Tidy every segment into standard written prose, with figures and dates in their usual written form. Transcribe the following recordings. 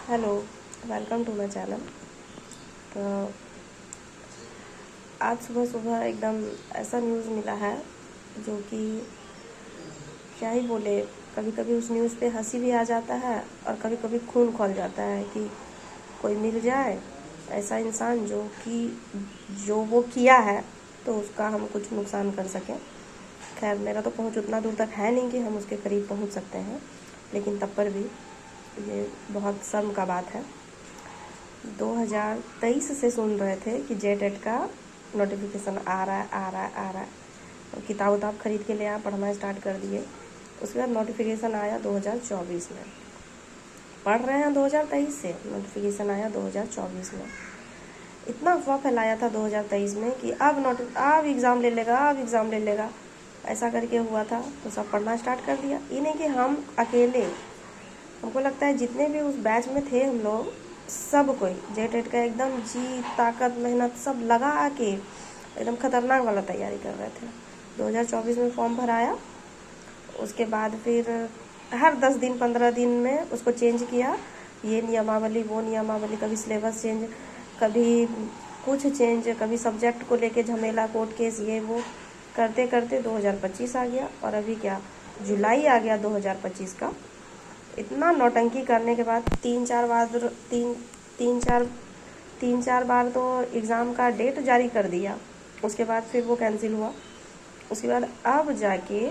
Hello, welcome to my channel. तो आज सुबह सुबह एकदम ऐसा न्यूज़ मिला है जो कि क्या ही बोले। कभी कभी उस न्यूज़ पे हंसी भी आ जाता है और कभी कभी खून खौल जाता है कि कोई मिल जाए ऐसा इंसान जो वो किया है तो उसका हम कुछ नुकसान कर सकें। खैर, मेरा तो पहुंच उतना दूर तक है नहीं कि हम उसके करीब पहुंच सकते हैं, लेकिन तब पर भी ये बहुत शर्म का बात है। 2023 से सुन रहे थे कि जेटेट का नोटिफिकेशन आ रहा है आ रहा है आ रहा है, तो किताब उताब खरीद के ले आया, पढ़ना स्टार्ट कर दिए। उसके बाद नोटिफिकेशन आया 2024 में। पढ़ रहे हैं 2023 से, नोटिफिकेशन आया 2024 में। इतना अफवाह फैलाया था 2023 में कि अब एग्ज़ाम ले लेगा, अब एग्ज़ाम ले लेगा, ऐसा करके हुआ था। तो सब पढ़ना स्टार्ट कर दिया। ये नहीं कि हम अकेले, हमको लगता है जितने भी उस बैच में थे हम लोग, सब कोई जेटेट का एकदम जी ताकत मेहनत सब लगा के एकदम खतरनाक वाला तैयारी कर रहे थे। 2024 में फॉर्म भराया, उसके बाद फिर हर 10 दिन 15 दिन में उसको चेंज किया, ये नियमावली वो नियमावली, कभी सिलेबस चेंज, कभी कुछ चेंज, कभी सब्जेक्ट को लेके झमेला, कोर्ट केस, ये वो करते करते 2025 आ गया। और अभी क्या, जुलाई आ गया 2025 का। इतना नौटंकी करने के बाद तीन चार बार तो एग्ज़ाम का डेट जारी कर दिया, उसके बाद फिर वो कैंसिल हुआ। उसके बाद अब जाके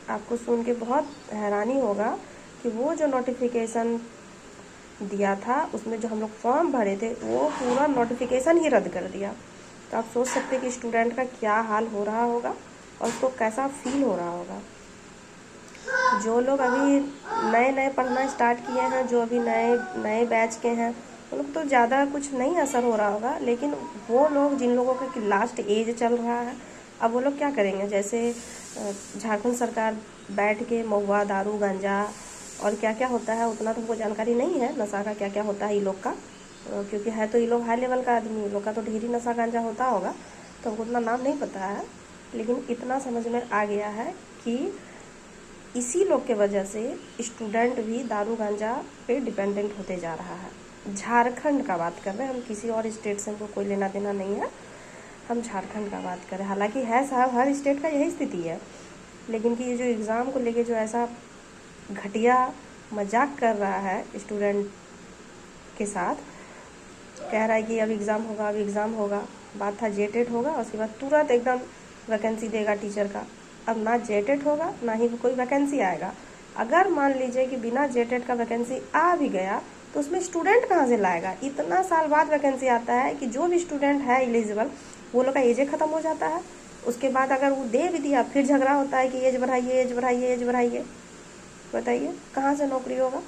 आपको सुन के बहुत हैरानी होगा कि वो जो नोटिफिकेशन दिया था उसमें जो हम लोग फॉर्म भरे थे वो पूरा नोटिफिकेशन ही रद्द कर दिया। तो आप सोच सकते हैं कि स्टूडेंट का क्या हाल हो रहा होगा और उसको कैसा फील हो रहा होगा। जो लोग अभी नए नए पढ़ना स्टार्ट किए हैं, जो अभी नए नए बैच के हैं, उन लोग तो ज़्यादा कुछ नहीं असर हो रहा होगा, लेकिन वो लोग जिन लोगों का लास्ट एज चल रहा है, अब वो लोग क्या करेंगे। जैसे झारखंड सरकार बैठ के महुआ, दारू, गांजा और क्या क्या होता है उतना तो हमको जानकारी नहीं है, नशा का क्या क्या होता है ये लोग का, क्योंकि है तो ये लोग हाई लेवल का आदमी, ये लोग का तो ढेरी नशा गांजा होता होगा, तो हमको उतना नाम नहीं पता है। लेकिन इतना समझ में आ गया है कि इसी लोग के वजह से स्टूडेंट भी दारू गांजा पे डिपेंडेंट होते जा रहा है। झारखंड का बात कर रहे हैं हम, किसी और स्टेट से हमको कोई लेना देना नहीं है, हम झारखंड का बात करें। हालांकि है साहब, हर स्टेट का यही स्थिति है, लेकिन कि ये जो एग्ज़ाम को लेके जो ऐसा घटिया मजाक कर रहा है स्टूडेंट के साथ, कह रहा है कि अब एग्ज़ाम होगा, अब एग्ज़ाम होगा। बात था जेटेट होगा, उसके बाद तुरंत एकदम वैकेंसी देगा टीचर का। अब ना जेटेट होगा ना ही कोई वैकेंसी आएगा। अगर मान लीजिए कि बिना जेटेट का वैकेंसी आ भी गया तो उसमें स्टूडेंट कहाँ से लाएगा। इतना साल बाद वैकेंसी आता है कि जो भी स्टूडेंट है एलिजिबल, वो लोग का एज ख़त्म हो जाता है। उसके बाद अगर वो दे भी दिया फिर झगड़ा होता है कि एज बढ़ाइए, एज बढ़ाइए, एज बढ़ाइए। बताइए कहाँ से नौकरी होगा।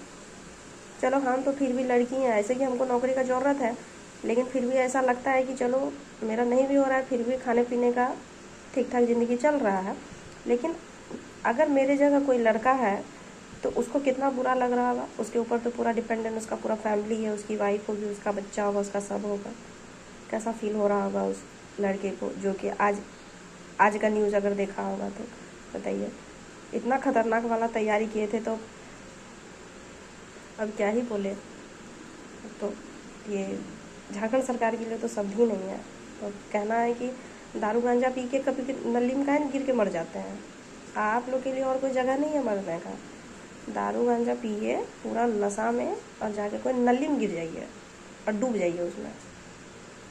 चलो हम तो फिर भी लड़की हैं, ऐसे कि हमको नौकरी का ज़रूरत है, लेकिन फिर भी ऐसा लगता है कि चलो मेरा नहीं भी हो रहा है, फिर भी खाने पीने का ठीक ठाक ज़िंदगी चल रहा है। लेकिन अगर मेरे जगह कोई लड़का है तो उसको कितना बुरा लग रहा होगा। उसके ऊपर तो पूरा डिपेंडेंट उसका पूरा फैमिली है, उसकी वाइफ होगी, उसका बच्चा होगा, उसका सब होगा। कैसा फील हो रहा होगा उस लड़के को, जो कि आज का न्यूज़ अगर देखा होगा तो बताइए। इतना खतरनाक वाला तैयारी किए थे, तो अब क्या ही बोले। तो ये झारखंड सरकार के लिए तो शब्द ही नहीं है। तो कहना है कि दारू गांजा पी के कभी नली में काहे गिर के मर जाते हैं। आप लोग के लिए और कोई जगह नहीं है मरने का। दारू गांजा पिए पूरा नशा में और जाके कोई नली में गिर जाइए और डूब जाइए उसमें,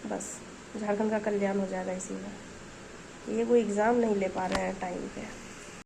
बस झारखंड का कल्याण हो जाएगा इसी में। ये कोई एग्ज़ाम नहीं ले पा रहे हैं टाइम पे।